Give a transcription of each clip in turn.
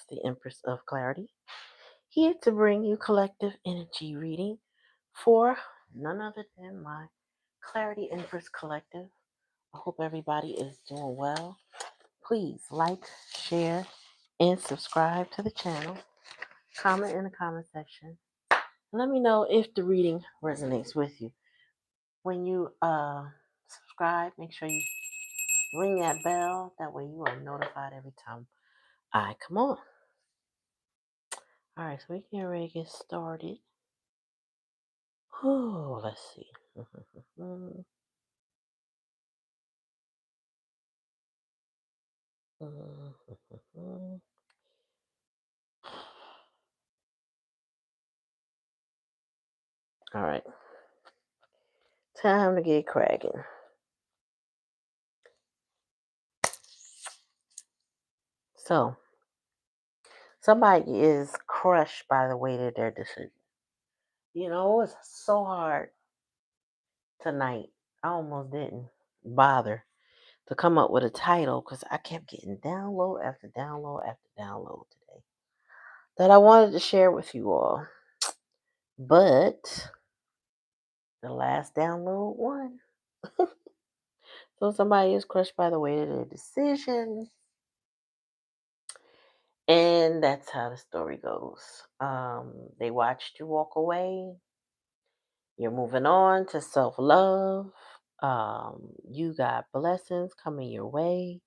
the Empress of Clarity, here to bring you collective energy reading for none other than my Clarity Empress Collective. I hope everybody is doing well. Please like, share, and subscribe to the channel. Comment in the comment section. And let me know if the reading resonates with you. When you subscribe, make sure you ring that bell. That way you are notified every time I come on. All right, so we can already get started. Oh, let's see. All right, time to get cracking. So, somebody is crushed by the weight of their decision. You know, it's so hard tonight. I almost didn't bother to come up with a title because I kept getting download after download after download today that I wanted to share with you all. But the last download won. So somebody is crushed by the weight of their decision. And that's how the story goes. They watched you walk away. You're moving on to self-love. You got blessings coming your way.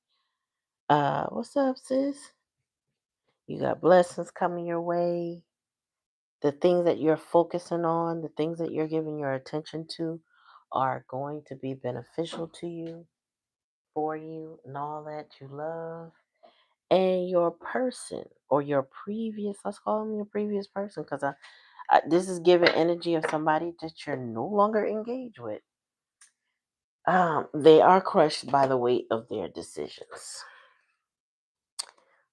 What's up, sis? You got blessings coming your way. The things that you're focusing on, the things that you're giving your attention to are going to be beneficial to you, for you, and all that you love. And your person or your previous, let's call them your previous person, because this is giving energy of somebody that you're no longer engaged with. They are crushed by the weight of their decisions.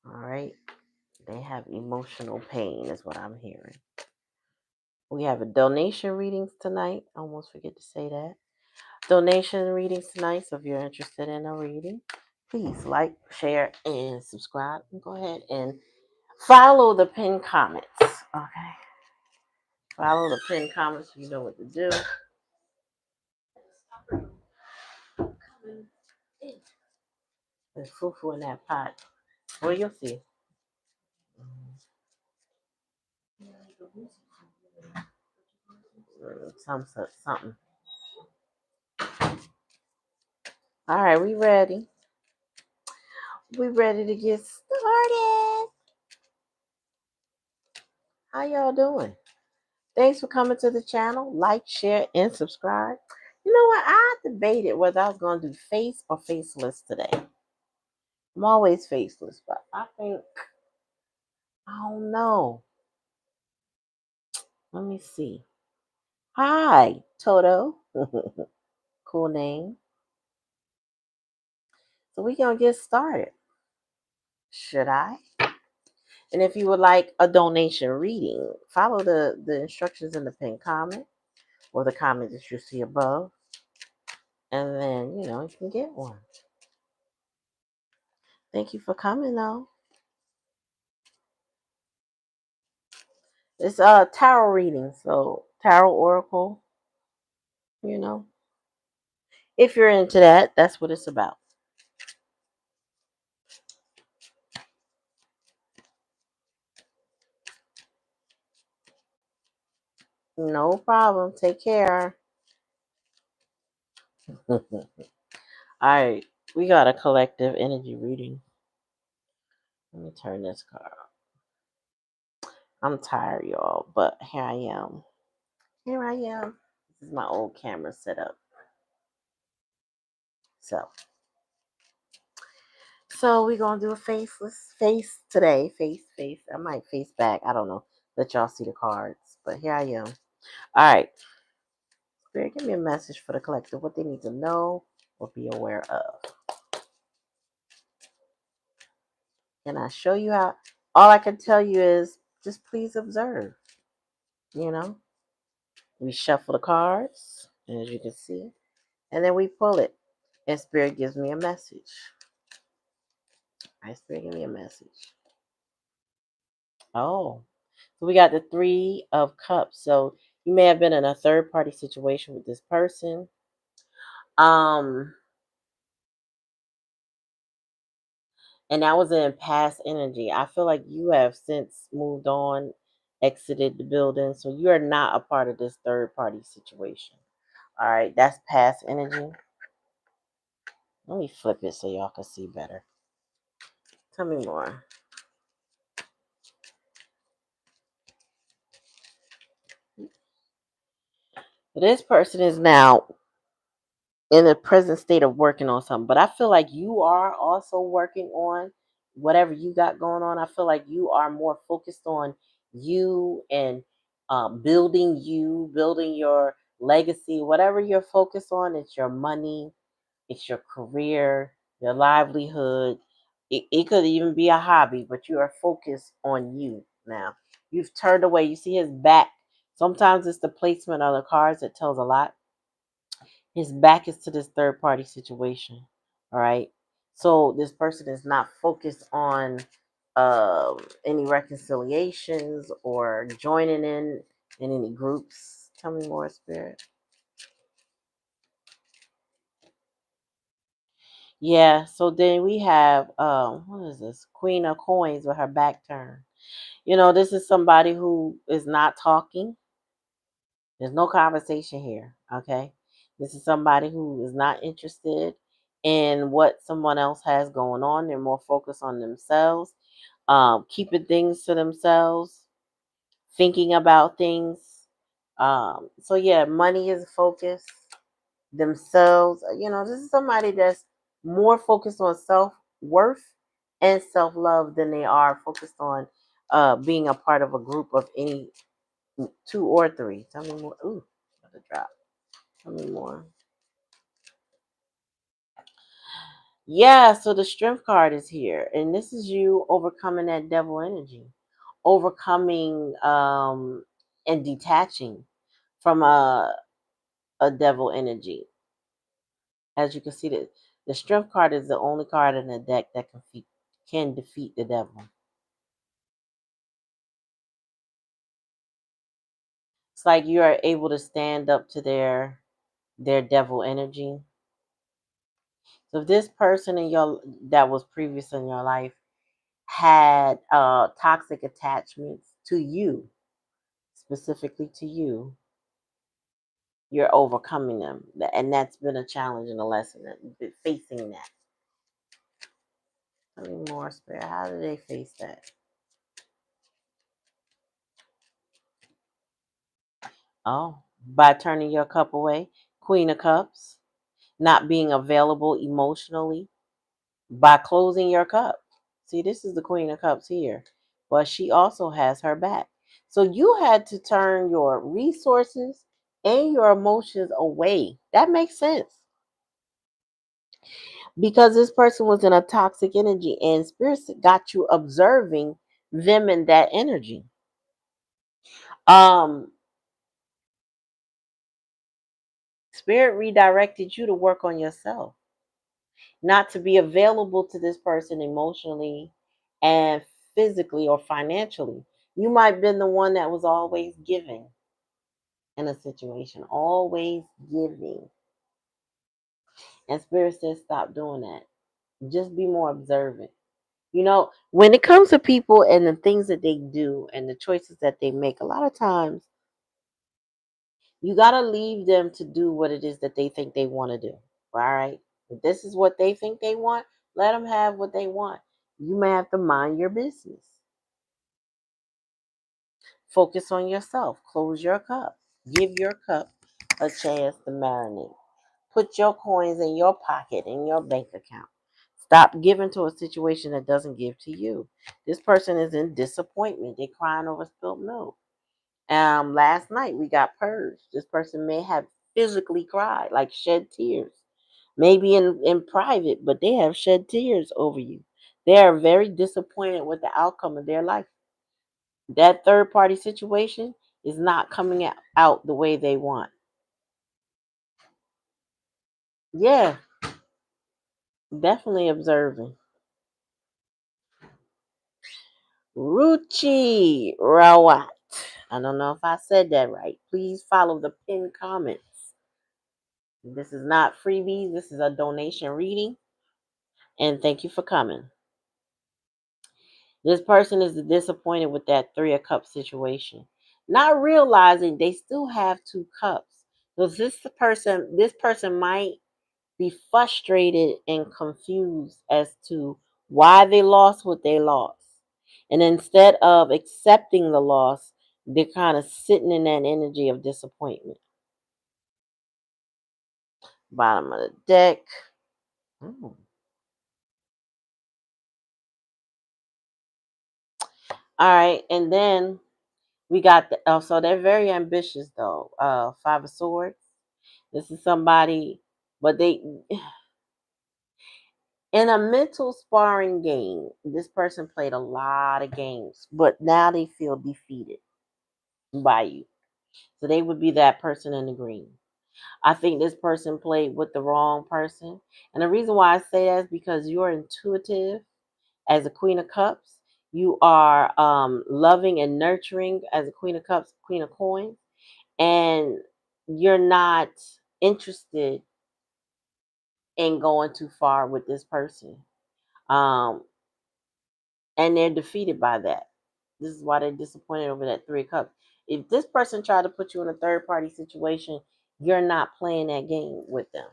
All right. They have emotional pain, is what I'm hearing. We have a donation readings tonight. I almost forget to say that. Donation readings tonight. So if you're interested in a reading, please like, share, and subscribe. And go ahead and follow the pinned comments. Okay. Follow the pinned comments so you know what to do. There's foo-foo in that pot. Well, you'll see. Something. All right, we ready. We ready to get started. How y'all doing? Thanks for coming to the channel. Like, share, and subscribe. You know what? I debated whether I was going to do face or faceless today. I'm always faceless, but I think, I don't know. Let me see. Hi, Toto. Cool name. So we're going to get started. Should I? And if you would like a donation reading, follow the instructions in the pinned comment or the comment that you see above. And then, you can get one. Thank you for coming, though. It's a tarot reading, so tarot oracle, If you're into that, that's what it's about. No problem. Take care. All right. We got a collective energy reading. Let me turn this card off. I'm tired, y'all, but here I am. Here I am. This is my old camera setup. So we're going to do a faceless face today. Face. I might face back. I don't know. Let y'all see the cards. But here I am. All right. Spirit, give me a message for the collective. What they need to know or be aware of. Can I show you how? All I can tell you is just please observe. We shuffle the cards, as you can see. And then we pull it. And Spirit gives me a message. All right, Spirit, give me a message. Oh, so we got the Three of Cups. So you may have been in a third party situation with this person. Um, and that was in past energy. I feel like you have since moved on, exited the building, so you are not a part of this third party situation. All right, that's past energy. Let me flip it so y'all can see better. Tell me more. This person is now in the present state of working on something, but I feel like you are also working on whatever you got going on. I feel like you are more focused on you and building your legacy. Whatever you're focused on, it's your money, it's your career, your livelihood. It could even be a hobby, but you are focused on you now. You've turned away. You see his back. Sometimes it's the placement of the cards that tells a lot. His back is to this third party situation. All right. So this person is not focused on any reconciliations or joining in any groups. Tell me more, Spirit. Yeah, so then we have what is this? Queen of Coins with her back turned. You know, this is somebody who is not talking. There's no conversation here, okay? This is somebody who is not interested in what someone else has going on. They're more focused on themselves, keeping things to themselves, thinking about things. So yeah, money is a focus. Themselves, this is somebody that's more focused on self worth and self love than they are focused on being a part of a group of any two or three. Tell me more. Ooh, got to drop. Tell me more. Yeah, so the strength card is here, and this is you overcoming that devil energy, overcoming and detaching from a devil energy. As you can see, the strength card is the only card in the deck that can defeat the devil. It's like you are able to stand up to their devil energy. So if this person in your that was previous in your life had toxic attachments to you, specifically to you, you're overcoming them, and that's been a challenge and a lesson that you've been facing that. Tell me more, Spirit. How do they face that? Oh, by turning your cup away, Queen of Cups, not being available emotionally, by closing your cup. See, this is the Queen of Cups here, but she also has her back. So you had to turn your resources and your emotions away. That makes sense because this person was in a toxic energy, and spirits got you observing them in that energy. Um, Spirit redirected you to work on yourself, not to be available to this person emotionally and physically or financially. You might have been the one that was always giving in a situation, always giving. And Spirit says, stop doing that. Just be more observant. When it comes to people and the things that they do and the choices that they make, a lot of times you got to leave them to do what it is that they think they want to do. All right. If this is what they think they want, let them have what they want. You may have to mind your business. Focus on yourself. Close your cup. Give your cup a chance to marinate. Put your coins in your pocket, in your bank account. Stop giving to a situation that doesn't give to you. This person is in disappointment. They're crying over spilled milk. Last night we got purged. This person may have physically cried, like shed tears. Maybe in private, but they have shed tears over you. They are very disappointed with the outcome of their life. That third party situation is not coming out the way they want. Yeah, definitely observing. Ruchi Rawat. I don't know if I said that right. Please follow the pinned comments. This is not freebies. This is a donation reading. And thank you for coming. This person is disappointed with that Three of Cups situation, not realizing they still have two cups. So this person might be frustrated and confused as to why they lost what they lost. And instead of accepting the loss, they're kind of sitting in that energy of disappointment. Bottom of the deck. All right, and then we got so they're very ambitious though. Five of Swords. This is somebody, but they in a mental sparring game. This person played a lot of games, but now they feel defeated by you. So they would be that person in the green. I think this person played with the wrong person, and the reason why I say that is because you're intuitive as a Queen of Cups. You are loving and nurturing as a Queen of Cups, Queen of Coins, and you're not interested in going too far with this person. Um, and they're defeated by that. This is why they're disappointed over that Three of Cups. If this person tried to put you in a third party situation, you're not playing that game with them.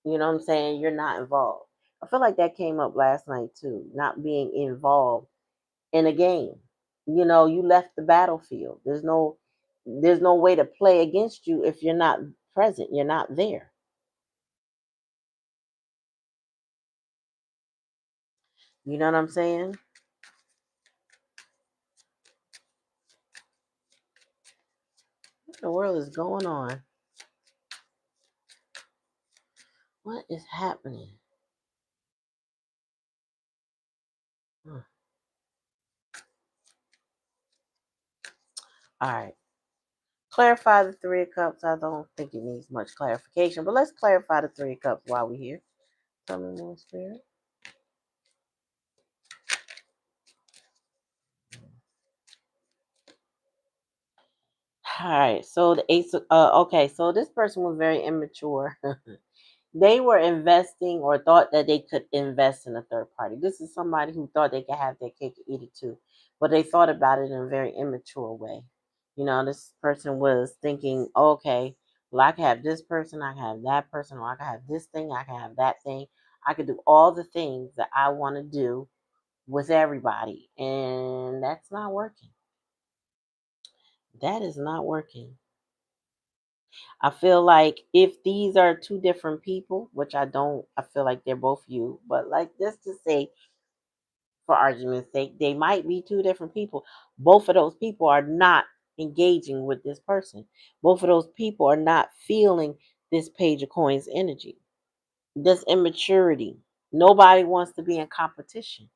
You know what I'm saying? You're not involved. I feel like that came up last night too, not being involved in a game. You know, you left the battlefield. There's no way to play against you if you're not present. You're not there. You know what I'm saying? What in the world is going on? What is happening? Hmm. All right. Clarify the Three of Cups. I don't think it needs much clarification, but let's clarify the Three of Cups while we're here. Tell me more, Spirit. All right. So the Ace of, okay. So this person was very immature. They were investing or thought that they could invest in a third party. This is somebody who thought they could have their cake and eat it too, but they thought about it in a very immature way. You know, this person was thinking, okay, well, I can have this person, I can have that person, or I can have this thing, I can have that thing. I could do all the things that I want to do with everybody, and that's not working. That is not working. I feel like if these are two different people, which I don't, I feel like they're both you, but like just to say, for argument's sake, they might be two different people. Both of those people are not engaging with this person. Both of those people are not feeling this Page of Coins energy, this immaturity. Nobody wants to be in competition.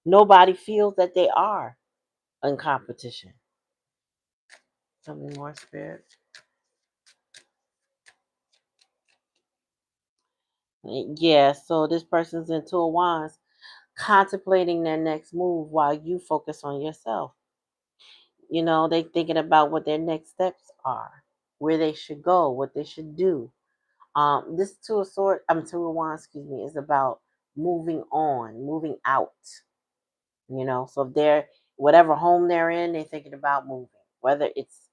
Nobody feels that they are in competition. Something more, Spirit. Yeah, so this person's in Two of Wands, contemplating their next move while you focus on yourself. You know, they thinking about what their next steps are, where they should go, what they should do. This Two of Wands, excuse me, is about moving on, moving out. You know, so if they're whatever home they're in, they're thinking about moving, whether it's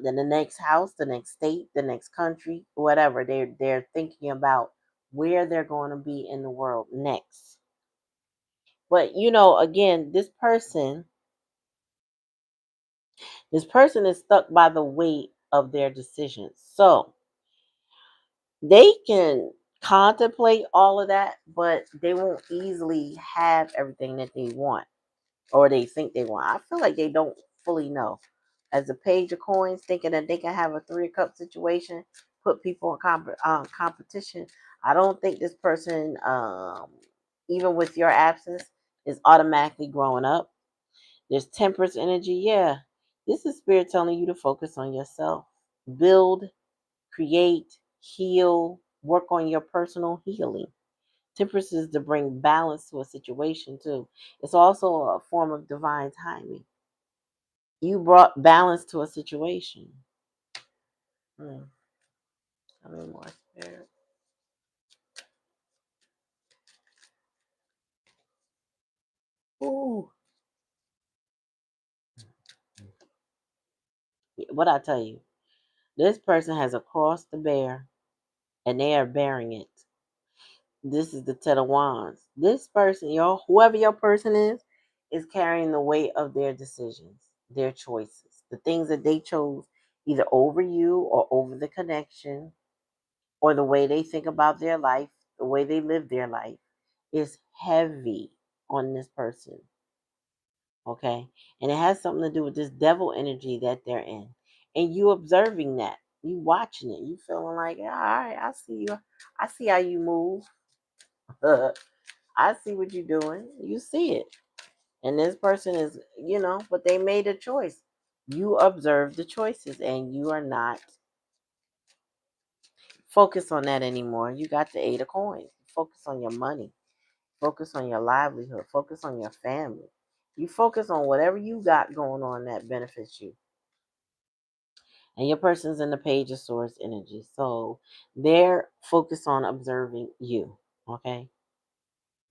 then the next house, the next state, the next country, whatever. They're thinking about where they're going to be in the world next. But you know, again, this person is stuck by the weight of their decisions. So they can contemplate all of that, but they won't easily have everything that they want or they think they want. I feel like they don't fully know. As a Page of Coins, thinking that they can have a Three of Cup situation, put people in competition. I don't think this person, even with your absence, is automatically growing up. There's Temperance energy. Yeah, this is Spirit telling you to focus on yourself. Build, create, heal, work on your personal healing. Temperance is to bring balance to a situation too. It's also a form of divine timing. You brought balance to a situation. Hmm. Tell me more, Spirit. Ooh. What I tell you, this person has a cross to bear, and they are bearing it. This is the Ten of Wands. This person, whoever your person is carrying the weight of their decisions, their choices, the things that they chose either over you or over the connection or the way they think about their life, the way they live their life is heavy on this person. Okay. And it has something to do with this devil energy that they're in. And you observing that, you watching it, you feeling like, yeah, all right, I see you. I see how you move. I see what you're doing. You see it. And this person is, but they made a choice. You observe the choices and you are not focused on that anymore. You got the 8 of Coins. Focus on your money. Focus on your livelihood. Focus on your family. You focus on whatever you got going on that benefits you. And your person's in the Page of Swords energy. So they're focused on observing you. Okay?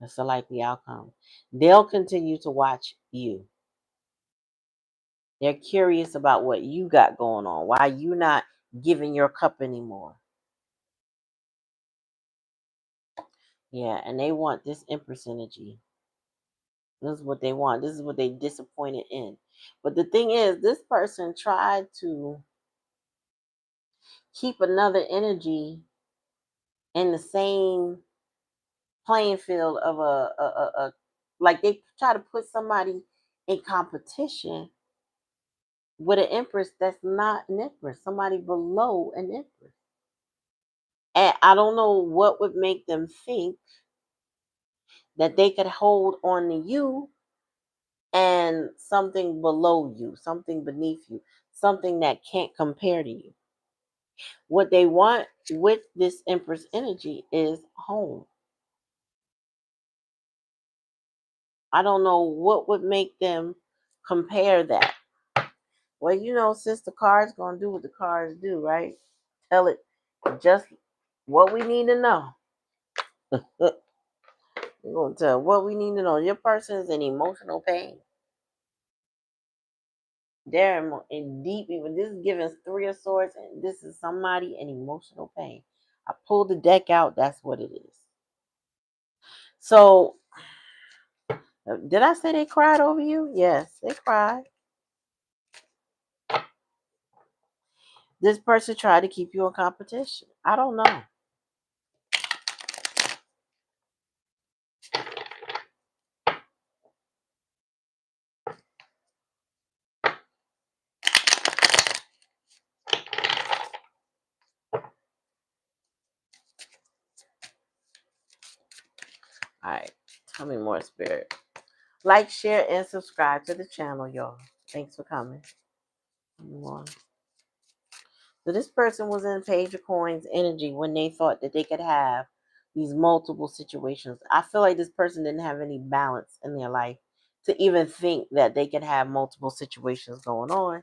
That's the likely outcome. They'll continue to watch you. They're curious about what you got going on. Why you not giving your cup anymore. Yeah, and they want this Empress energy. This is what they want. This is what they disappointed in. But the thing is, this person tried to keep another energy in the same playing field of a like they try to put somebody in competition with an Empress that's not an Empress, somebody below an Empress. And I don't know what would make them think that they could hold on to you and something below you, something beneath you, something that can't compare to you. What they want with this Empress energy is home. I don't know what would make them compare that. Well, since the card's going to do what the cards do, right? Tell it just what we need to know. We're going to tell what we need to know. Your person is in emotional pain. They're in deep, even this is giving 3 of Swords, and this is somebody in emotional pain. I pulled the deck out, that's what it is. So, did I say they cried over you? Yes, they cried. This person tried to keep you in competition. I don't know. All right, tell me more, Spirit. Like, share, and subscribe to the channel, y'all. Thanks for coming. More. So this person was in Page of Coins energy when they thought that they could have these multiple situations. I feel like this person didn't have any balance in their life to even think that they could have multiple situations going on,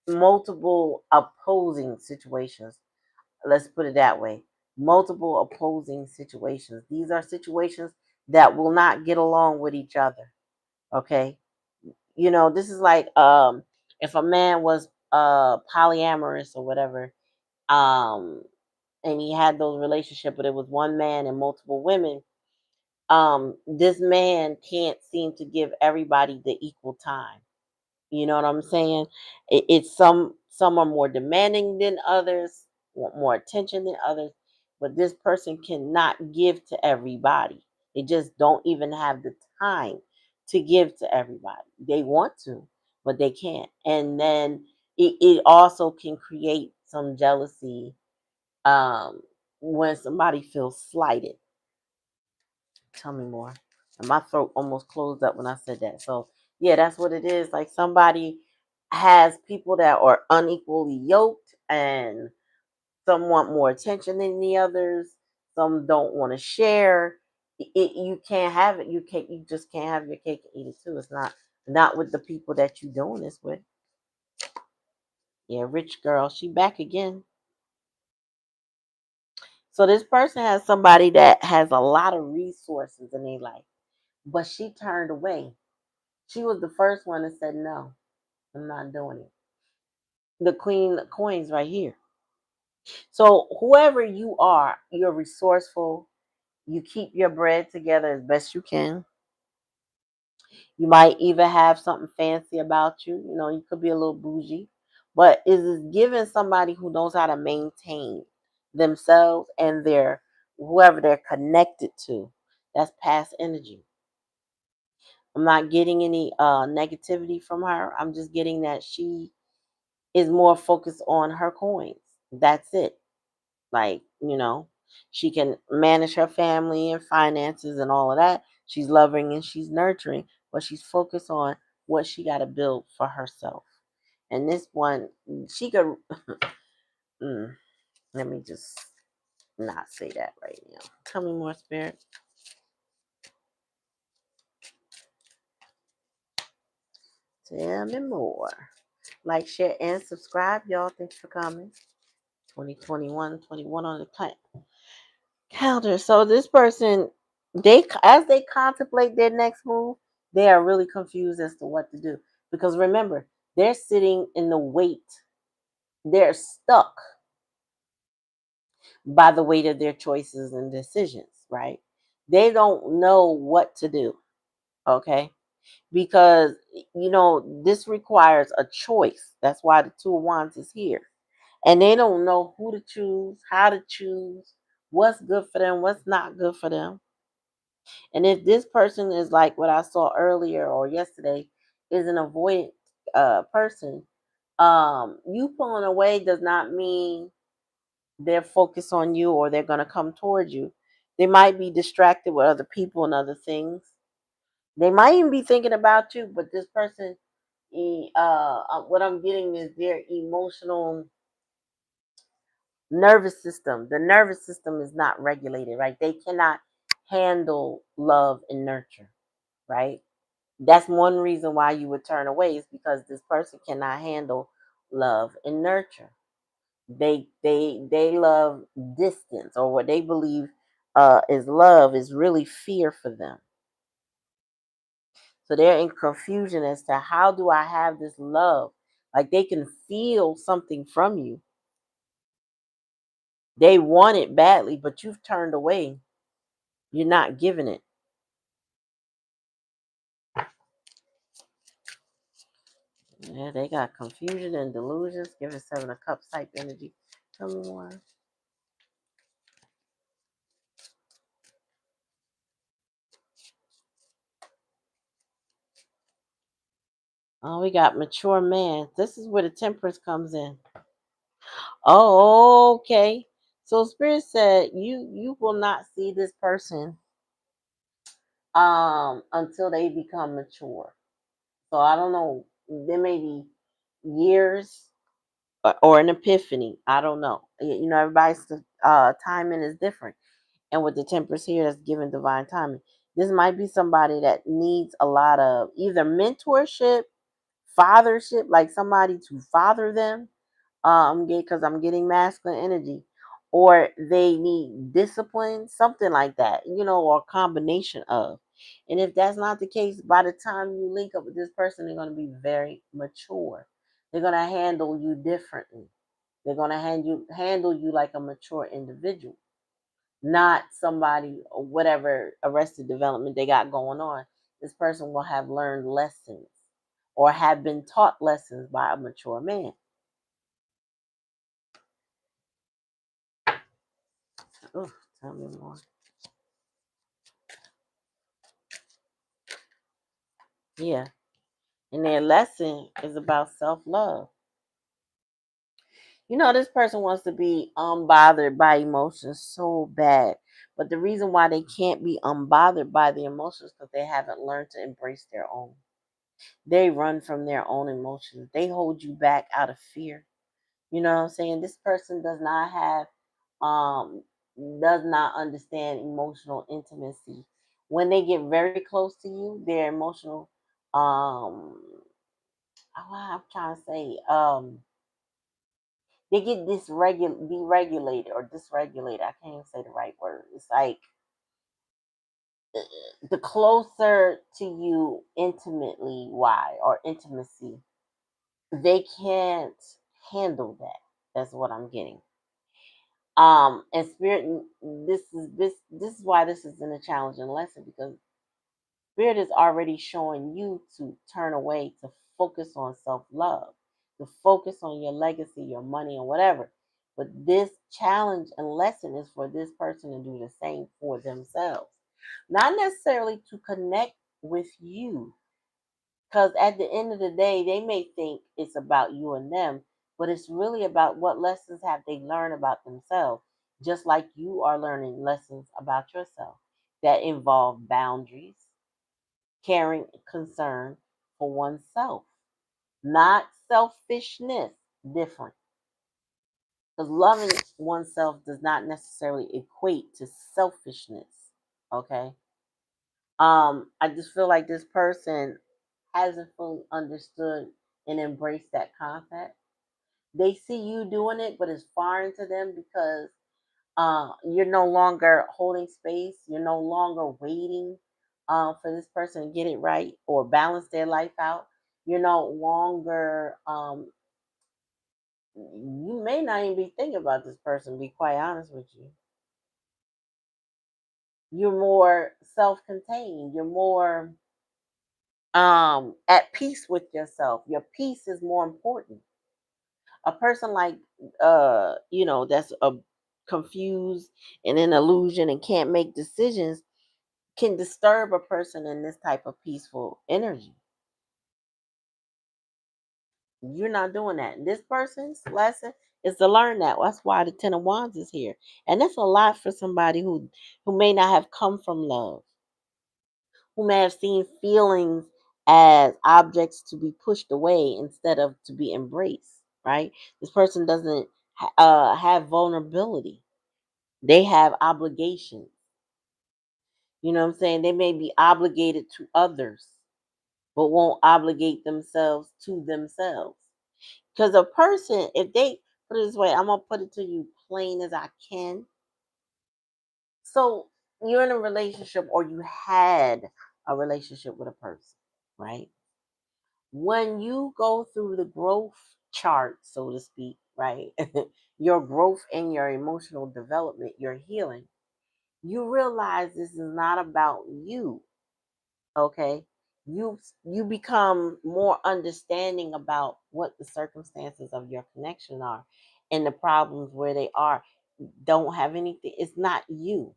multiple opposing situations. Let's put it that way. Multiple opposing situations. These are situations that will not get along with each other. Okay? This is like if a man was polyamorous or whatever, um and he had those relationships, but it was one man and multiple women. This man can't seem to give everybody the equal time. You know what I'm saying? It's some are more demanding than others, want more attention than others, but this person cannot give to everybody. They just don't even have the time to give to everybody. They want to, but they can't. And then it also can create some jealousy when somebody feels slighted. Tell me more. And my throat almost closed up when I said that. So yeah, that's what it is. Like somebody has people that are unequally yoked, and some want more attention than the others. Some don't want to share. You can't have it. You just can't have your cake and eat it too. It's not with the people that you doing this with. Yeah, rich girl, she back again. So this person has somebody that has a lot of resources in their life, but she turned away. She was the first one that said no, I'm not doing it. The queen of coins right here. So whoever you are, you're resourceful. You keep your bread together as best you can. You might even have something fancy about you. You know, you could be a little bougie, but it is giving somebody who knows how to maintain themselves and their whoever they're connected to. That's past energy. I'm not getting any negativity from her. I'm just getting that she is more focused on her coins. That's it. Like, she can manage her family and finances and all of that. She's loving and she's nurturing, but she's focused on what she got to build for herself. And this one, she could, mm, let me just not say that right now. Tell me more, Spirit. Tell me more. Like, share, and subscribe, y'all. Thanks for coming. 2021 on the calendar. So this person, as they contemplate their next move, they are really confused as to what to do. Because remember, they're sitting in the weight. They're stuck by the weight of their choices and decisions, right? They don't know what to do. Okay. Because this requires a choice. That's why the Two of Wands is here. And they don't know who to choose, how to choose, what's good for them, what's not good for them. And if this person is like what I saw earlier or yesterday, is an avoidant person, you pulling away does not mean they're focused on you or they're going to come towards you. They might be distracted with other people and other things. They might even be thinking about you, but this person, what I'm getting is their emotional nervous system. The nervous system is not regulated, right? They cannot handle love and nurture, right? That's one reason why you would turn away, is because this person cannot handle love and nurture. They love distance, or what they believe is love is really fear for them. So they're in confusion as to, how do I have this love? Like, they can feel something from you. They want it badly, but you've turned away. You're not giving it. Yeah, they got confusion and delusions. Give it Seven of Cups type energy. Tell me more. Oh, we got mature man. This is where the temperance comes in. Oh, okay. So Spirit said you will not see this person until they become mature. So I don't know. There may be years or an epiphany. I don't know. Everybody's timing is different. And with the temperance here, that's given divine timing. This might be somebody that needs a lot of either mentorship, fathership, like somebody to father them. Because I'm getting masculine energy, or they need discipline, something like that, or a combination of. And if that's not the case, by the time you link up with this person, they're going to be very mature. They're going to handle you differently. They're going to handle you like a mature individual, not somebody or whatever arrested development they got going on. This person will have learned lessons or have been taught lessons by a mature man. Oh, tell me more. Yeah. And their lesson is about self-love. This person wants to be unbothered by emotions so bad. But the reason why they can't be unbothered by the emotions is because they haven't learned to embrace their own. They run from their own emotions. They hold you back out of fear. You know what I'm saying? This person um does not understand emotional intimacy. when they get very close to you, their emotional, I'm trying to say, they get deregulated or dysregulated. I can't even say the right word. It's like the closer to you intimately, why or intimacy, they can't handle that. That's what I'm getting. And spirit, this is why this is in a challenging lesson, because spirit is already showing you to turn away, to focus on self-love, to focus on your legacy, your money, or whatever. But this challenge and lesson is for this person to do the same for themselves. Not necessarily to connect with you, because at the end of the day, they may think it's about you and them, but it's really about what lessons have they learned about themselves, just like you are learning lessons about yourself that involve boundaries, caring, concern for oneself, not selfishness. Different. Because loving oneself does not necessarily equate to selfishness. Okay. I just feel like this person hasn't fully understood and embraced that concept. They see you doing it, but it's foreign to them because you're no longer holding space. You're no longer waiting for this person to get it right or balance their life out. You're no longer, you may not even be thinking about this person, be quite honest with you. You're more self contained. You're more at peace with yourself. Your peace is more important. A person like that's confused and in illusion and can't make decisions can disturb a person in this type of peaceful energy. You're not doing that. This person's lesson is to learn that. That's why the Ten of Wands is here. And that's a lot for somebody who may not have come from love, who may have seen feelings as objects to be pushed away instead of to be embraced, right? This person doesn't have vulnerability. They have obligations. You know what I'm saying? They may be obligated to others, but won't obligate themselves to themselves. Because a person, if they put it this way, I'm gonna put it to you plain as I can. So you're in a relationship or you had a relationship with a person, right? When you go through the growth chart, so to speak, right? Your growth and your emotional development, your healing, you realize this is not about you. Okay, you become more understanding about what the circumstances of your connection are and the problems where they are don't have anything. It's not you,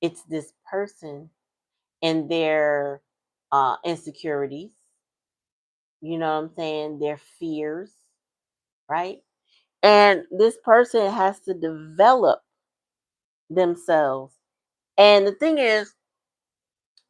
it's this person and their insecurities, you know what I'm saying, their fears, right? And this person has to develop themselves. And the thing is,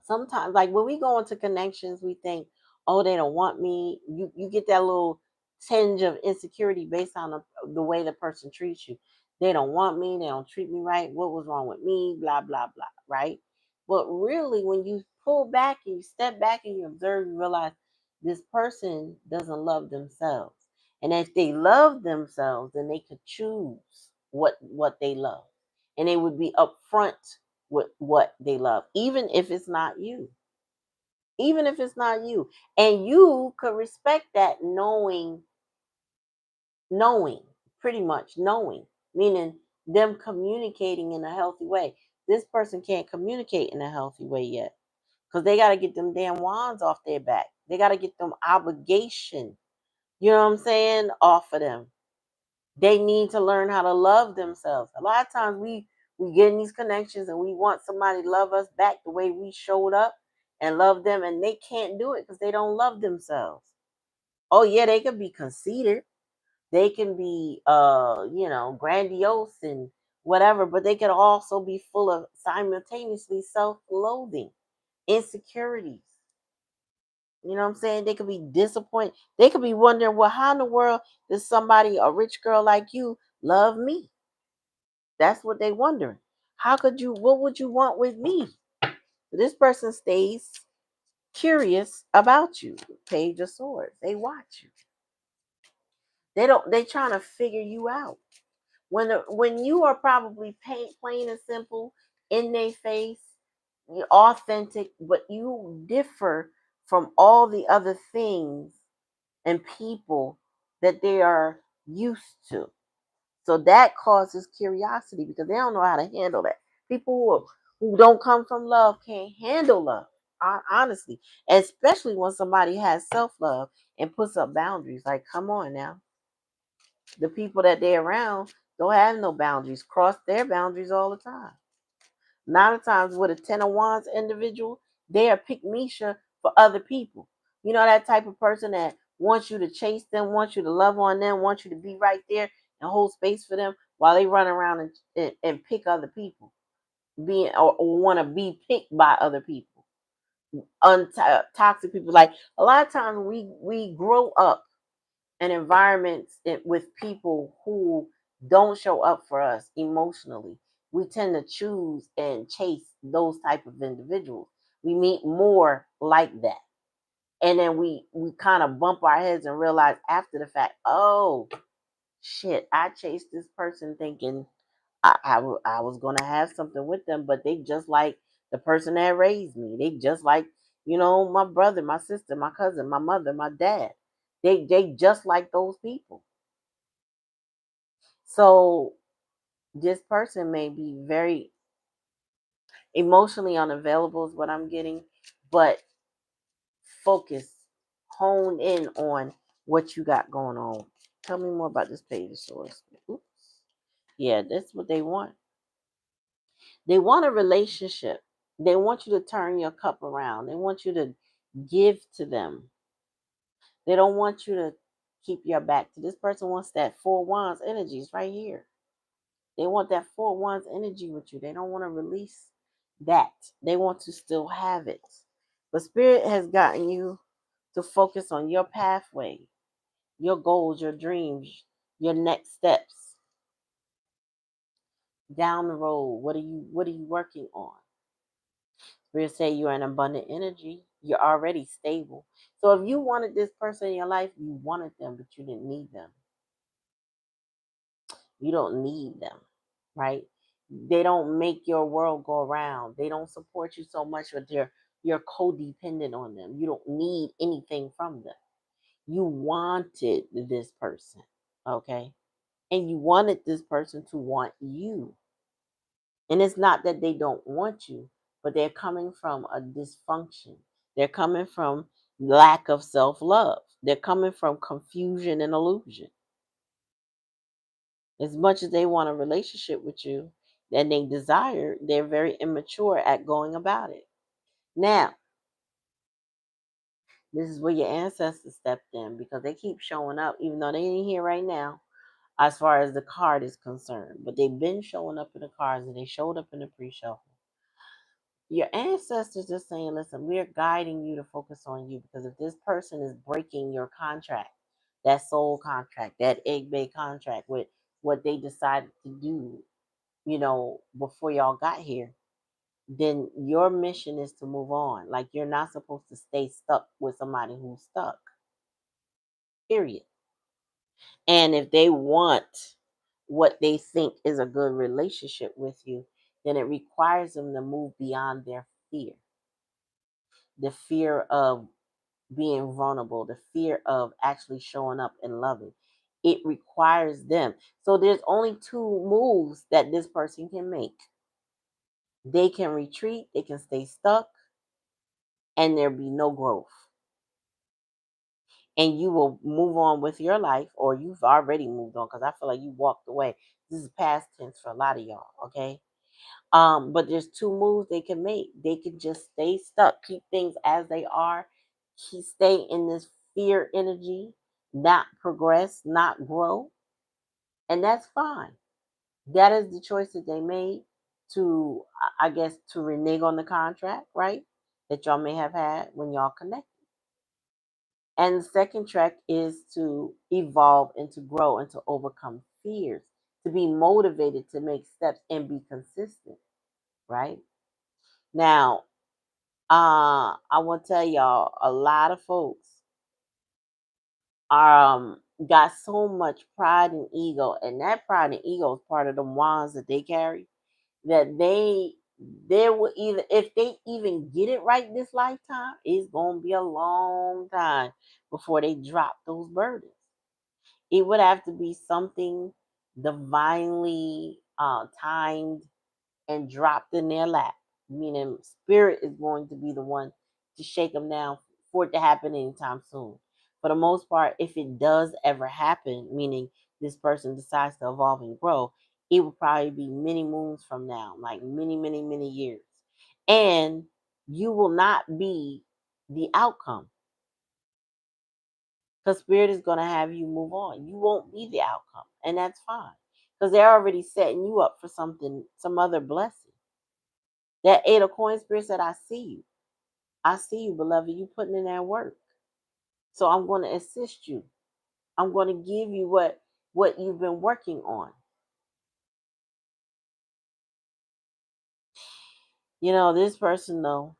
sometimes like when we go into connections we think, oh, they don't want me. You get that little tinge of insecurity based on the way the person treats you. They don't want me, they don't treat me right, what was wrong with me, blah blah blah, right? But really when you pull back and you step back and you observe, you realize this person doesn't love themselves. And if they love themselves, then they could choose what they love, and they would be upfront with what they love, even if it's not you. Even if it's not you. And you could respect that, knowing, pretty much knowing, meaning them communicating in a healthy way. This person can't communicate in a healthy way yet because they got to get them damn wands off their back. They got to get them obligation, you know what I'm saying, off of them. They need to learn how to love themselves. A lot of times we get in these connections and we want somebody to love us back the way we showed up and love them, and they can't do it because they don't love themselves. Oh yeah, they can be conceited. They can be grandiose and whatever, but they can also be full of simultaneously self-loathing, insecurities. You know what I'm saying? They could be disappointed. They could be wondering, well, how in the world does somebody, a rich girl like you, love me? That's what they wondering. How could you? What would you want with me? This person stays curious about you. Page of Swords. They watch you. They trying to figure you out. When you are probably plain and simple, in their face, you're authentic, but you differ from all the other things and people that they are used to. So that causes curiosity because they don't know how to handle that. People who don't come from love can't handle love, honestly, especially when somebody has self love and puts up boundaries. Like, come on now, the people that they're around don't have no boundaries, cross their boundaries all the time. A lot of times with a Ten of Wands individual, they are pick Misha for other people. You know, that type of person that wants you to chase them, wants you to love on them, wants you to be right there and hold space for them while they run around and pick other people, being or want to be picked by other people. Toxic people. Like a lot of times we grow up in environments with people who don't show up for us emotionally. We tend to choose and chase those type of individuals. We meet more like that, and then we kind of bump our heads and realize after the fact, oh shit, I chased this person thinking I was gonna have something with them, but they just like the person that raised me. They just like, my brother, my sister, my cousin, my mother, my dad. They just like those people. So this person may be very emotionally unavailable is what I'm getting, but focus, hone in on what you got going on. Tell me more about this page of swords. Oops. Yeah, that's what they want. They want a relationship. They want you to turn your cup around. They want you to give to them. They don't want you to keep your back to this person wants that Four Wands energy. It's right here. They want that Four Wands energy with you. They don't want to release that. They want to still have it. But Spirit has gotten you to focus on your pathway, your goals, your dreams, your next steps down the road. What are you working on? Spirit say you're an abundant energy. You're already stable. So if you wanted this person in your life, you wanted them, but you didn't need them. You don't need them, right? They don't make your world go around. They don't support you so much that you're codependent on them. You don't need anything from them. You wanted this person, okay? And you wanted this person to want you. And it's not that they don't want you, but they're coming from a dysfunction. They're coming from lack of self-love. They're coming from confusion and illusion. As much as they want a relationship with you and they desire, they're very immature at going about it. Now, this is where your ancestors stepped in because they keep showing up, even though they ain't here right now, as far as the card is concerned. But they've been showing up in the cards and they showed up in the pre-shuffle. Your ancestors are saying, listen, we're guiding you to focus on you because if this person is breaking your contract, that soul contract, that egg bay contract with what they decided to do, before y'all got here, then your mission is to move on. Like you're not supposed to stay stuck with somebody who's stuck. Period. And if they want what they think is a good relationship with you, then it requires them to move beyond their fear. The fear of being vulnerable, the fear of actually showing up and loving. It requires them. So there's only two moves that this person can make. They can retreat, they can stay stuck, and there be no growth. And you will move on with your life, or you've already moved on because I feel like you walked away. This is past tense for a lot of y'all, okay? But there's two moves they can make. They can just stay stuck, keep things as they are, stay in this fear energy, not progress, not grow, and that's fine. That is the choice that they made to, I guess, to renege on the contract, right? That y'all may have had when y'all connected. And the second track is to evolve and to grow and to overcome fears, to be motivated to make steps and be consistent, right? Now, I will tell y'all, a lot of folks got so much pride and ego, and that pride and ego is part of the wands that they carry, that they will either, if they even get it right this lifetime, it's gonna be a long time before they drop those burdens. It would have to be something divinely timed and dropped in their lap, meaning spirit is going to be the one to shake them down for it to happen anytime soon. For the most part, if it does ever happen, meaning this person decides to evolve and grow, it will probably be many moons from now, like many, many, many years. And you will not be the outcome, because spirit is going to have you move on. You won't be the outcome, and that's fine, because they're already setting you up for something, some other blessing. That Eight of Coins spirit said, I see you. I see you, beloved. You putting in that work. So I'm going to assist you. I'm going to give you what you've been working on. You know, this person though,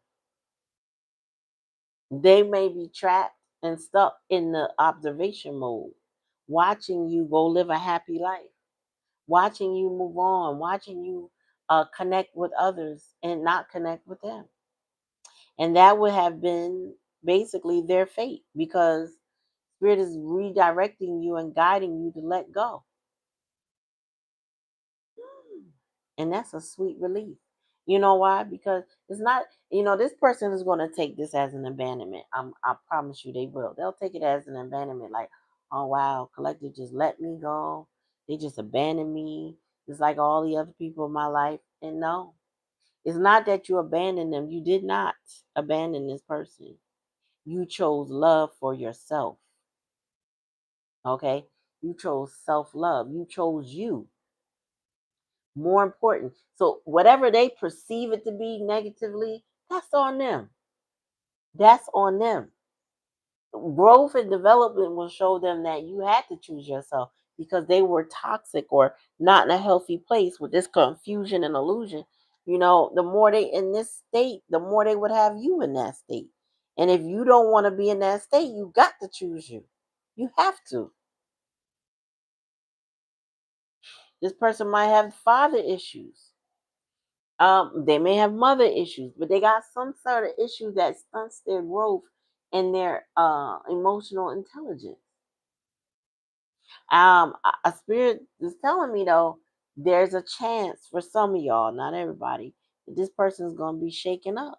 they may be trapped and stuck in the observation mode, watching you go live a happy life, watching you move on, watching you connect with others and not connect with them. And that would have been basically their fate, because Spirit is redirecting you and guiding you to let go. And that's a sweet relief. You know why? Because it's not, this person is going to take this as an abandonment. I promise you they will. They'll take it as an abandonment. Like, oh, wow, collective just let me go. They just abandoned me. It's like all the other people in my life. And no, it's not that you abandoned them. You did not abandon this person. You chose love for yourself. Okay? You chose self-love. You chose you. More important. So whatever they perceive it to be negatively, that's on them. That's on them. Growth and development will show them that you had to choose yourself, because they were toxic or not in a healthy place with this confusion and illusion. The more they in this state, the more they would have you in that state. And if you don't want to be in that state, you got to choose you. You have to. This person might have father issues. They may have mother issues, but they got some sort of issue that stunts their growth and their emotional intelligence. A spirit is telling me though, there's a chance for some of y'all, not everybody, that this person is gonna be shaken up.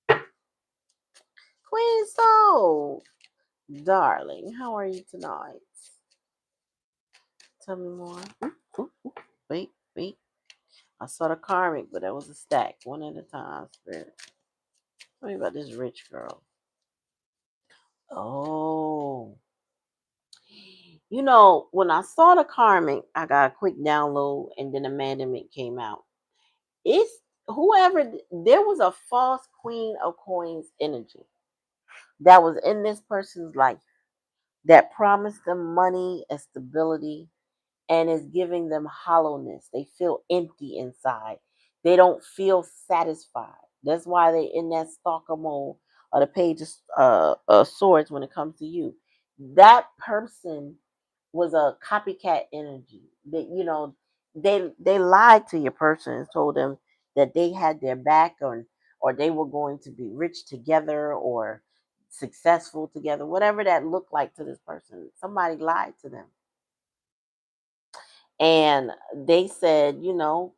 Queen Soul, darling, how are you tonight? Tell me more. Ooh, ooh. Wait. I saw the karmic, but that was a stack, one at a time. Spirit, tell me about this rich girl. Oh. When I saw the karmic, I got a quick download and then abandonment came out. It's whoever, there was a false Queen of Coins energy that was in this person's life that promised them money and stability, and is giving them hollowness. They feel empty inside. They don't feel satisfied. That's why they in that stalker mode or the page of swords when it comes to you. That person was a copycat energy. That they lied to your person and told them that they had their back, or they were going to be rich together or successful together, whatever that looked like to this person. Somebody lied to them. And they said, and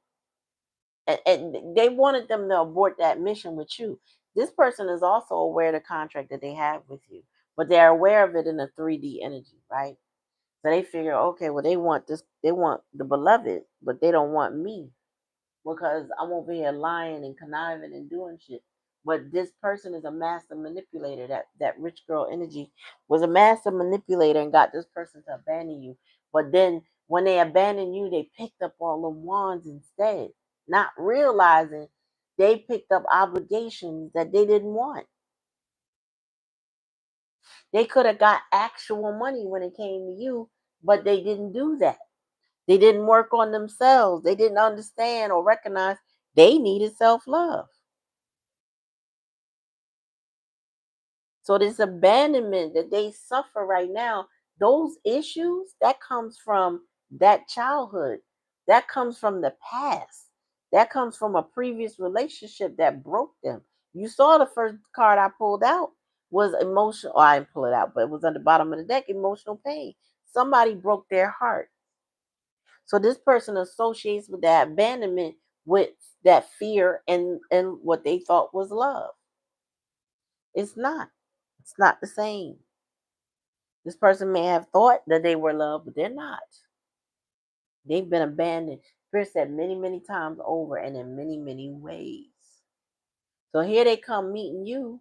they wanted them to abort that mission with you. This person is also aware of the contract that they have with you, but they're aware of it in a 3D energy, right? So they figure, okay, well, they want this, they want the beloved, but they don't want me, because I'm over here lying and conniving and doing shit. But this person is a master manipulator. That rich girl energy was a master manipulator and got this person to abandon you. But then when they abandoned you, they picked up all the wands instead, not realizing they picked up obligations that they didn't want. They could have got actual money when it came to you, but they didn't do that. They didn't work on themselves. They didn't understand or recognize They needed self-love. So this abandonment that they suffer right now, those issues, that comes from that childhood. That comes from the past. That comes from a previous relationship that broke them. You saw the first card I pulled out was emotional. Oh, I didn't pull it out, but it was on the bottom of the deck, emotional pain. Somebody broke their heart. So this person associates with that abandonment with that fear and what they thought was love. It's not. It's not the same. This person may have thought that they were loved, but they're not. They've been abandoned. Spirit said many, many times over and in many, many ways. So here they come meeting you,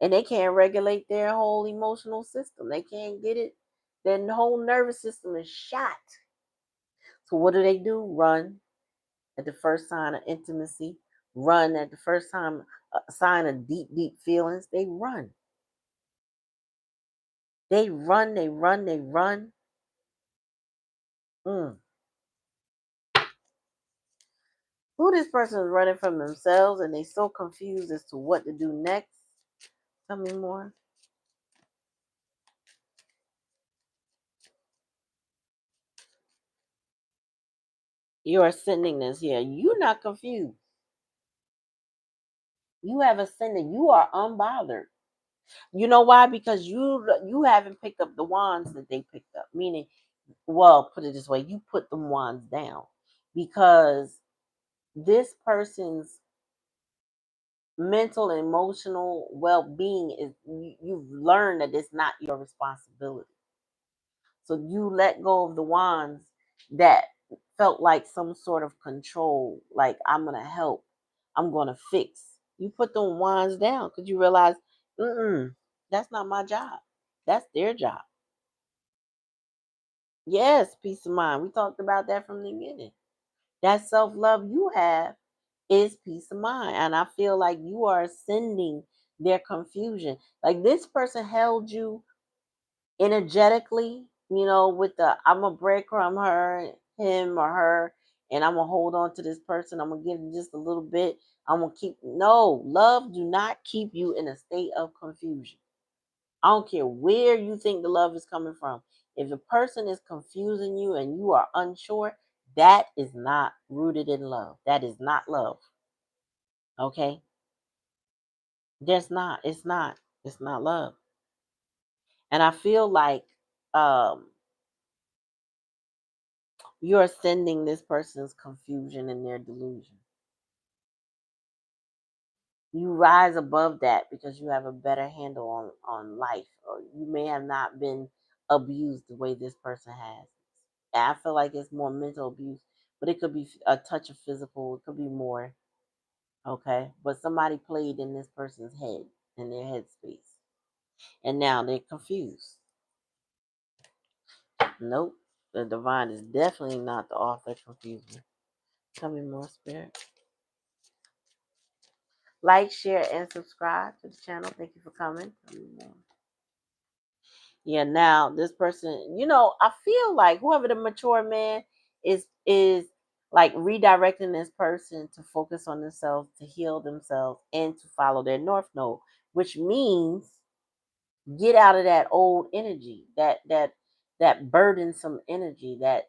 and they can't regulate their whole emotional system. They can't get it. Their whole nervous system is shot. So what do? Run at the first sign of intimacy. Run at the first time sign of deep, deep feelings. They run. They run. They run. They run. Mm. Who this person is running from themselves and they so confused as to what to do next. Tell me more. You're ascending this here. You're not confused. You have ascended. You are unbothered. You know why? Because you haven't picked up the wands that they picked up. Meaning, well, put it this way, you put the wands down. Because this person's mental and emotional well-being is you've learned that it's not your responsibility. So you let go of the wands that felt like some sort of control, like I'm gonna help, I'm gonna fix. You put them wands down because you realize, that's not my job. That's their job. Yes, peace of mind. We talked about that from the beginning. That self-love you have is peace of mind. And I feel like you are ascending their confusion. Like this person held you energetically, with the I'm gonna breadcrumb him or her, and I'm gonna hold on to this person. I'm gonna give them just a little bit. I'm gonna keep no love. Do not keep you in a state of confusion. I don't care where you think the love is coming from. If a person is confusing you and you are unsure, that is not rooted in love. That is not love. Okay, that's not. It's not. It's not love. And I feel like um you're sending this person's confusion and their delusion. You rise above that because you have a better handle on life, or you may have not been abused the way this person has. And I feel like it's more mental abuse, but it could be a touch of physical. It could be more. Okay, but somebody played in this person's head, in their headspace, and now they're confused. Nope, the divine is definitely not the author of confusion. Tell me more, spirit. Like, share, and subscribe to the channel. Thank you for coming. Yeah, now this person, I feel like whoever the mature man is like redirecting this person to focus on themselves, to heal themselves, and to follow their north node, which means get out of that old energy, that burdensome energy, that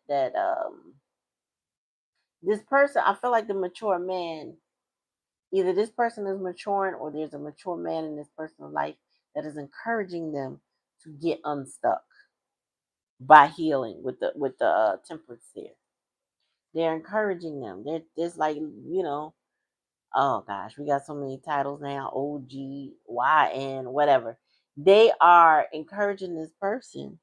this person, I feel like the mature man, either this person is maturing or there's a mature man in this person's life that is encouraging them to get unstuck by healing with the temperance there. They're encouraging them. They're just like, oh gosh, we got so many titles now, OG, YN, whatever. They are encouraging this person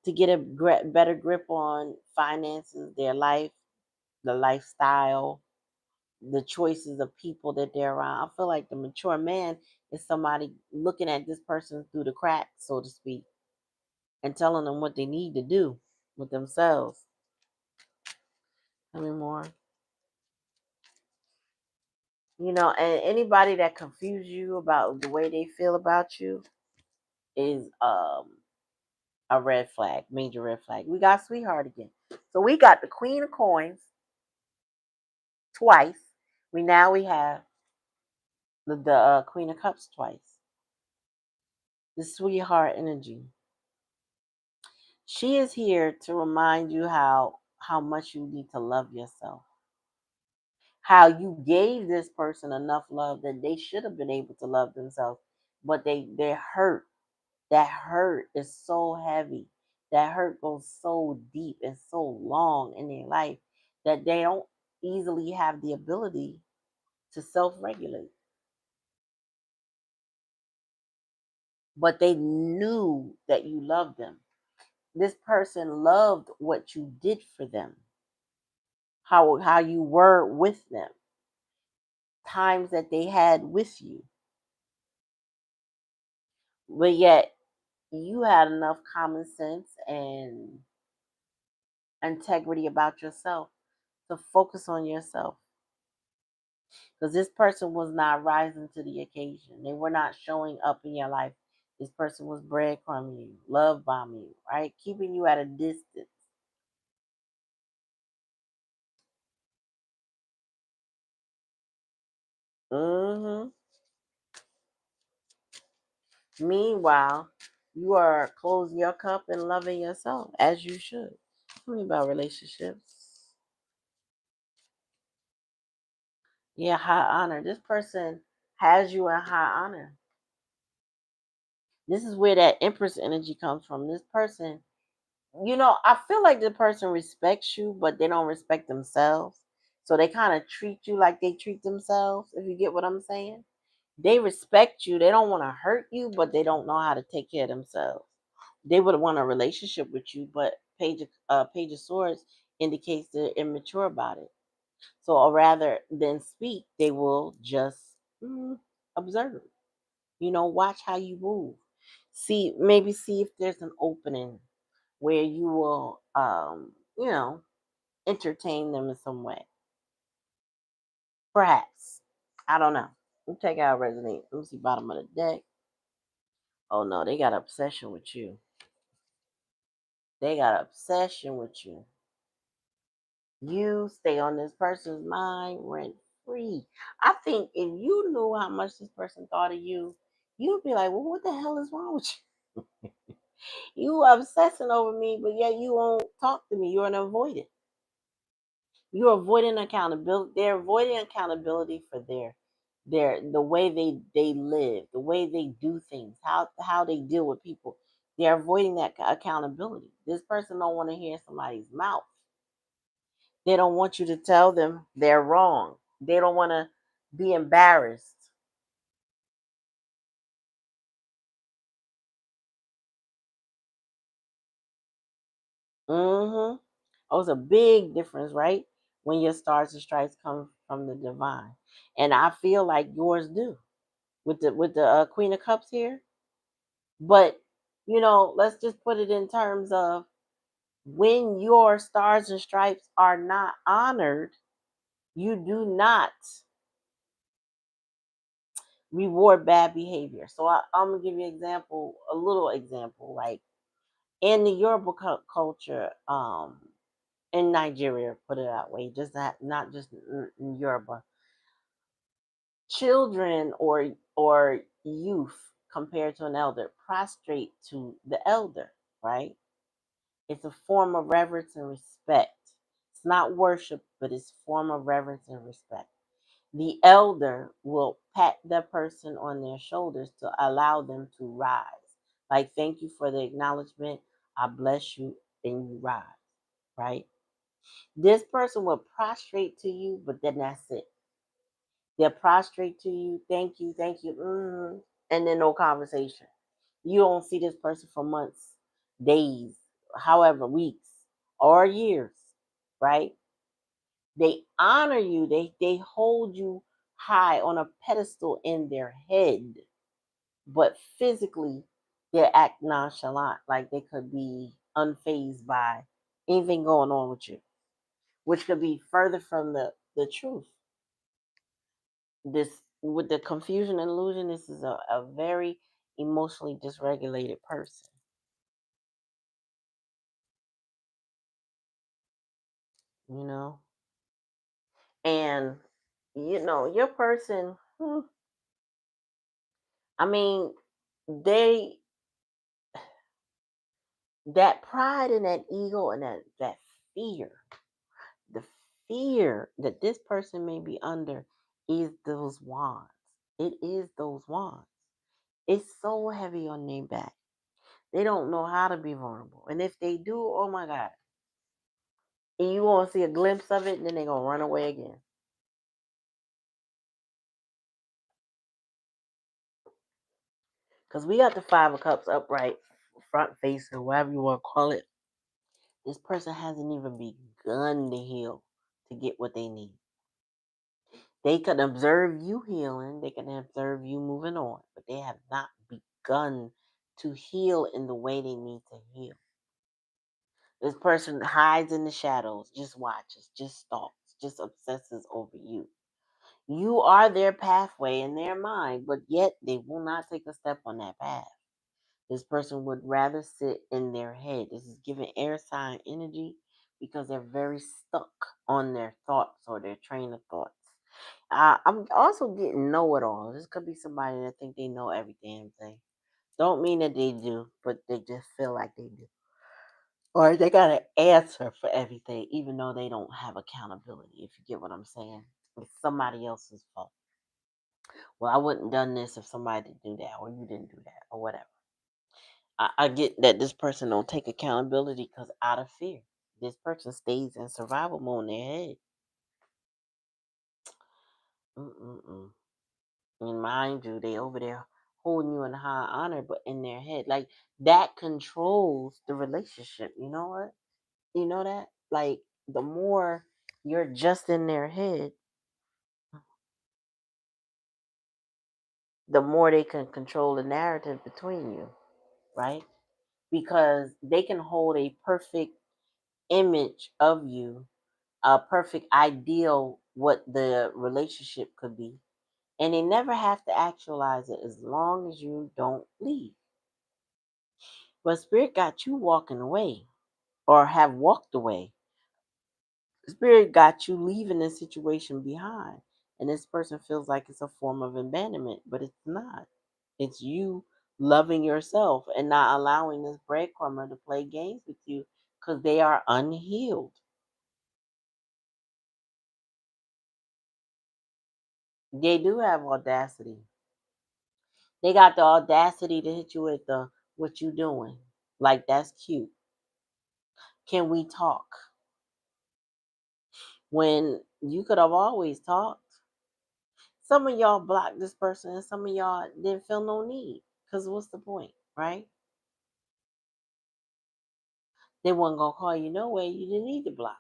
to get a better grip on finances, their life, the lifestyle, the choices of people that they're around. I feel like the mature man is somebody looking at this person through the cracks, so to speak, and telling them what they need to do with themselves. Tell me more. And anybody that confuses you about the way they feel about you is a red flag, major red flag. We got sweetheart again. So we got the Queen of Coins, twice. We have the Queen of Cups twice. The sweetheart energy. She is here to remind you how much you need to love yourself. How you gave this person enough love that they should have been able to love themselves, but they're hurt. That hurt is so heavy. That hurt goes so deep and so long in their life that they don't easily have the ability to self-regulate. But they knew that you loved them. This person loved what you did for them, how you were with them, times that they had with you. But yet you had enough common sense and integrity about yourself to focus on yourself. Because this person was not rising to the occasion. They were not showing up in your life. This person was breadcrumbing you, love bombing you, right? Keeping you at a distance. hmm Meanwhile, you are closing your cup and loving yourself as you should. Tell me about relationships. Yeah, high honor. This person has you in high honor. This is where that Empress energy comes from. This person, I feel like the person respects you, but they don't respect themselves. So they kind of treat you like they treat themselves, if you get what I'm saying. They respect you. They don't want to hurt you, but they don't know how to take care of themselves. They would want a relationship with you, but Page of Swords indicates they're immature about it. So, or rather than speak, they will just observe. Watch how you move. See if there's an opening where you will, entertain them in some way. Perhaps. I don't know. Let me take out resonate. Let me see bottom of the deck. Oh no, they got obsession with you. They got obsession with you. You stay on this person's mind rent free. I think if you knew how much this person thought of you, you'd be like, well, what the hell is wrong with you? You obsessing over me, but yet you won't talk to me. You're an avoidant. You're avoiding accountability. They're avoiding accountability for the way they live, the way they do things, how they deal with people. They're avoiding that accountability. This person don't want to hear somebody's mouth. They don't want you to tell them they're wrong. They don't want to be embarrassed. Mm-hmm. Oh, it's a big difference, right? When your stars and stripes come from the divine, and I feel like yours do with the Queen of Cups here. But let's just put it in terms of when your stars and stripes are not honored, you do not reward bad behavior. So I'm gonna give you an example, a little example, like in the Yoruba culture, in Nigeria, put it that way, just not just in Yoruba, children or youth compared to an elder prostrate to the elder, right? It's a form of reverence and respect. It's not worship, but it's a form of reverence and respect. The elder will pat the person on their shoulders to allow them to rise. Like, thank you for the acknowledgement. I bless you, and you rise, right? This person will prostrate to you, but then that's it. They'll prostrate to you, thank you, and then no conversation. You don't see this person for months, days, however, weeks, or years, right? They honor you, they hold you high on a pedestal in their head, but physically they act nonchalant, like they could be unfazed by anything going on with you, which could be further from the truth. This with the confusion and illusion, this is a very emotionally dysregulated person, you know. And your person, I mean, they that pride and that ego and that fear, the fear that this person may be under is those wands. It is those wands. It's so heavy on their back. They don't know how to be vulnerable. And if they do, oh my God. And you gonna see a glimpse of it and then they're gonna run away again. Because we got the Five of Cups upright, front face, or whatever you want to call it. This person hasn't even begun to heal to get what they need. They can observe you healing, they can observe you moving on, but they have not begun to heal in the way they need to heal. This person hides in the shadows, just watches, just stalks, just obsesses over you. You are their pathway in their mind, but yet they will not take a step on that path. This person would rather sit in their head. This is giving air sign energy because they're very stuck on their thoughts or their train of thoughts. I'm also getting know-it-all. This could be somebody that think they know every damn thing. Don't mean that they do, but they just feel like they do. Or they got an answer for everything, even though they don't have accountability, if you get what I'm saying. It's somebody else's fault. Well, I wouldn't have done this if somebody didn't do that, or you didn't do that, or whatever. I get that this person don't take accountability because out of fear. This person stays in survival mode in their head. Mm-mm-mm. And mind you, they over there holding you in high honor, but in their head. Like, that controls the relationship. You know what? You know that? Like, the more you're just in their head, the more they can control the narrative between you, right? Because they can hold a perfect image of you, a perfect ideal what the relationship could be, and they never have to actualize it as long as you don't leave. But spirit got you walking away or have walked away. Spirit got you leaving this situation behind, and this person feels like it's a form of abandonment, but it's not. It's you loving yourself and not allowing this breadcrumber to play games with you because they are unhealed. They do have audacity. They got the audacity to hit you with the what you doing. Like, that's cute. Can we talk? When you could have always talked. Some of y'all blocked this person and some of y'all didn't feel no need. Because what's the point, right? They wasn't gonna call you no way. You didn't need to block.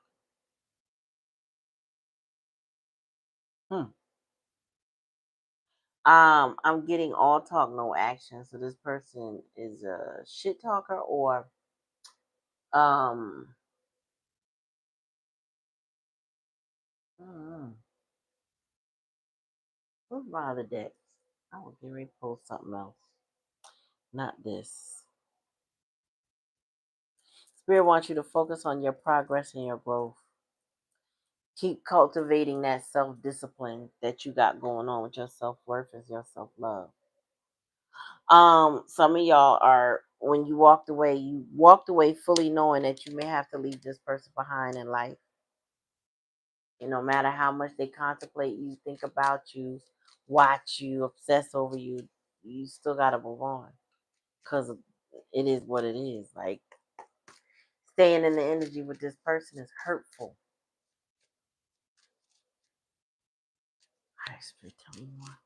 Hmm. I'm getting all talk, no action. So this person is a shit talker or um mm, what's my other decks? I will get ready to pull something else. Not this. Spirit wants you to focus on your progress and your growth. Keep cultivating that self-discipline that you got going on with your self-worth and your self-love. Some of y'all are when you walked away fully knowing that you may have to leave this person behind in life. And no matter how much they contemplate you, think about you, watch you, obsess over you, you still gotta move on. Cause it is what it is. Like, staying in the energy with this person is hurtful. All right, Spirit, tell me more.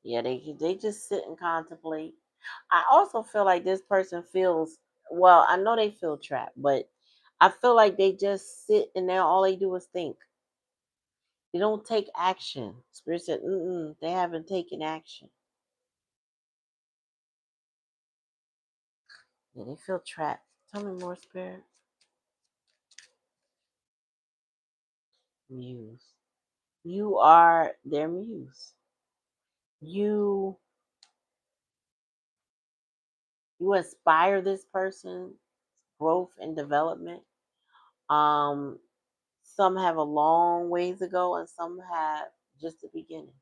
Yeah, they just sit and contemplate. I also feel like this person feels, well, I know they feel trapped, but I feel like they just sit and there all they do is think. They don't take action. Spirit said, they haven't taken action. Yeah, they feel trapped. Tell me more, Spirit. Muse. You are their muse. You you inspire this person's growth and development. Um, some have a long ways to go, and some have just the beginning.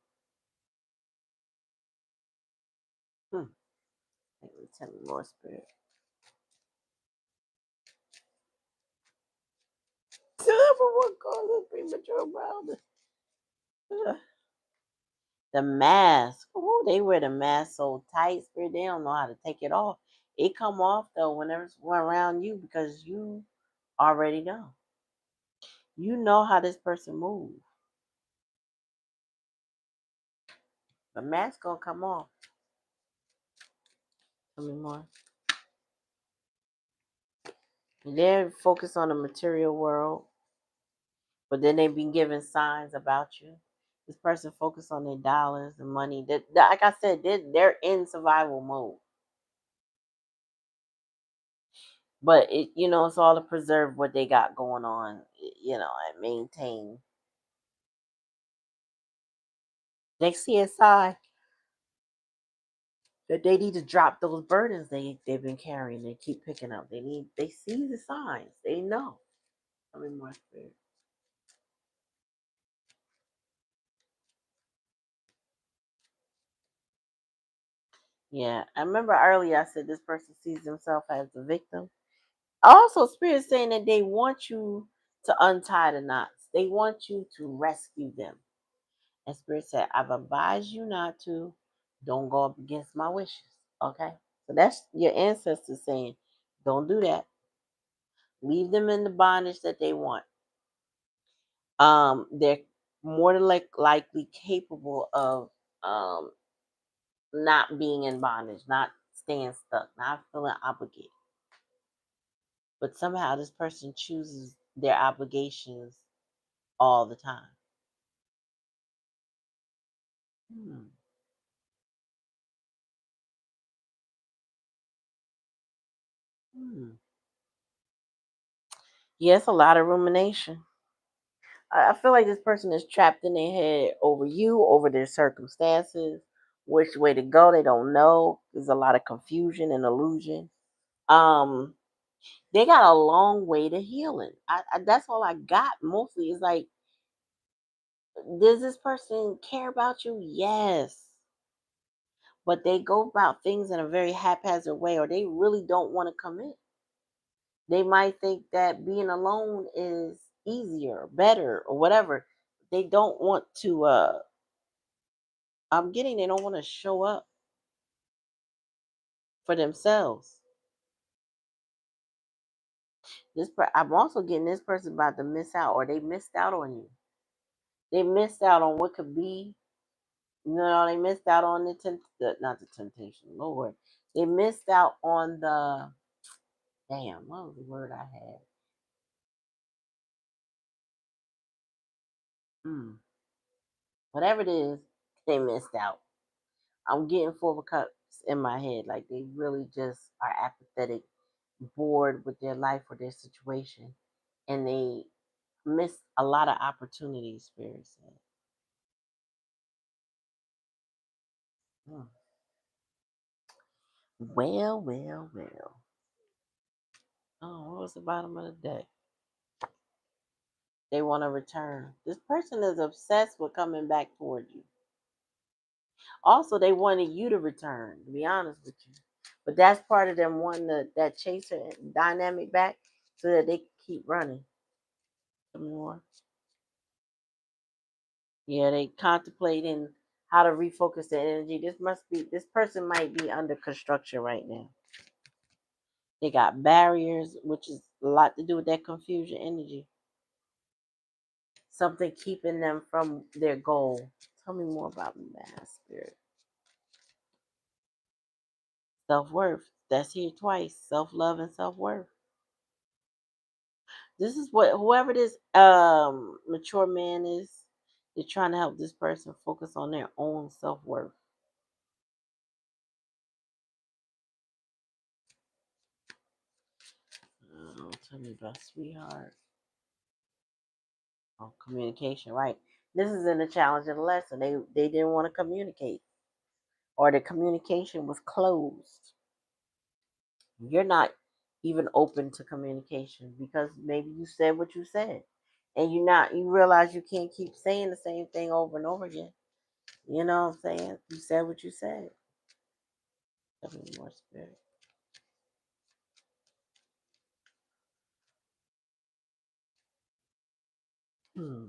Tell me more, spirit. Number one cause of premature baldness. The mask. Oh, they wear the mask so tight, spirit. They don't know how to take it off. It come off though whenever it's around you because you already know. You know how this person moves. The mask gonna come off. Tell me more. They're focused on the material world, but then they've been given signs about you. This person focused on their dollars and money. Like I said, they're in survival mode. But it's all to preserve what they got going on, and maintain. They see a sign that they need to drop those burdens they've been carrying. They keep picking up. They see the signs. They know. I mean, more spirit. Yeah, I remember earlier I said this person sees themselves as the victim. Also, spirit saying that they want you to untie the knots. They want you to rescue them. And spirit said, I've advised you not to. Don't go up against my wishes. Okay? So that's your ancestors saying, don't do that. Leave them in the bondage that they want. They're more than likely capable of not being in bondage, not staying stuck, not feeling obligated. But somehow this person chooses their obligations all the time. Hmm. Hmm. Yes, a lot of rumination. I feel like this person is trapped in their head over you, over their circumstances, which way to go. They don't know. There's a lot of confusion and illusion. Um, they got a long way to healing. That's all I got. Mostly is like, does this person care about you? Yes, but they go about things in a very haphazard way, or they really don't want to commit. They might think that being alone is easier, better, or whatever. They don't want to. I'm getting they don't want to show up for themselves. I'm also getting this person about to miss out, or they missed out on you. They missed out on what could be. They missed out on not the temptation, Lord. They missed out on the damn. What was the word I had? Mm, whatever it is, they missed out. I'm getting Four of Cups in my head, like they really just are apathetic, bored with their life or their situation, and they miss a lot of opportunities. Spirit said. Hmm. Well, well, well. Oh, what was the bottom of the deck? They want to return. This person is obsessed with coming back toward you. Also, they wanted you to return, to be honest with you. But that's part of them wanting that chaser dynamic back so that they can keep running. Some more. Yeah, they contemplating how to refocus their energy. This person might be under construction right now. They got barriers, which is a lot to do with that confusion energy. Something keeping them from their goal. Tell me more about mass spirit. Self-worth. That's here twice. Self-love and self-worth. This is what whoever this mature man is, they're trying to help this person focus on their own self-worth. Tell me about sweetheart. Oh, communication, right. This is in the challenge of the lesson. They didn't want to communicate. Or the communication was closed. You're not even open to communication because maybe you said what you said and you realize you can't keep saying the same thing over and over again. You know what I'm saying? You said what you said. Tell me more spirit. Hmm.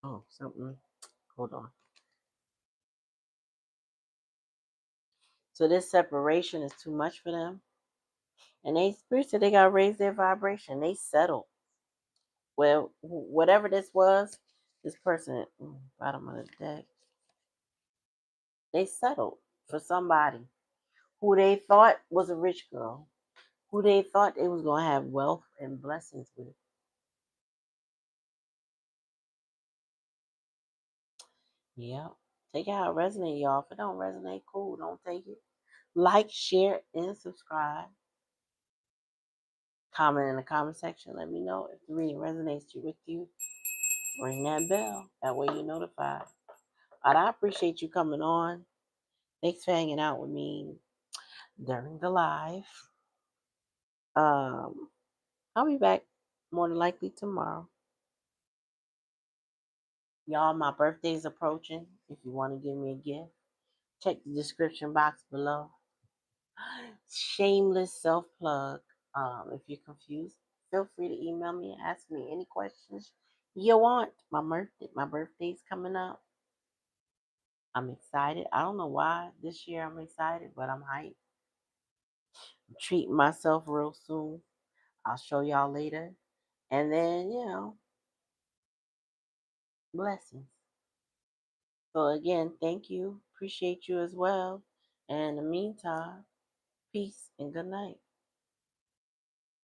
Oh, something. Hold on. So this separation is too much for them. And they spirit said they gotta raise their vibration. They settled. Well, whatever this was, this person bottom of the deck, they settled for somebody who they thought was a rich girl, who they thought they was gonna have wealth and blessings with. Yeah. Take it how it resonates, y'all. If it don't resonate, cool. Don't take it. Like, share, and subscribe. Comment in the comment section. Let me know if the reading resonates with you. Ring that bell. That way you're notified. All right, I appreciate you coming on. Thanks for hanging out with me during the live. Um, I'll be back more than likely tomorrow. Y'all, my birthday's approaching. If you want to give me a gift, check the description box below. Shameless self plug. If you're confused, feel free to email me and ask me any questions you want. My birthday's coming up. I'm excited. I don't know why this year I'm excited, but I'm hyped. I'm treating myself real soon. I'll show y'all later. And then, blessings. So again, thank you. Appreciate you as well. And in the meantime, peace and good night.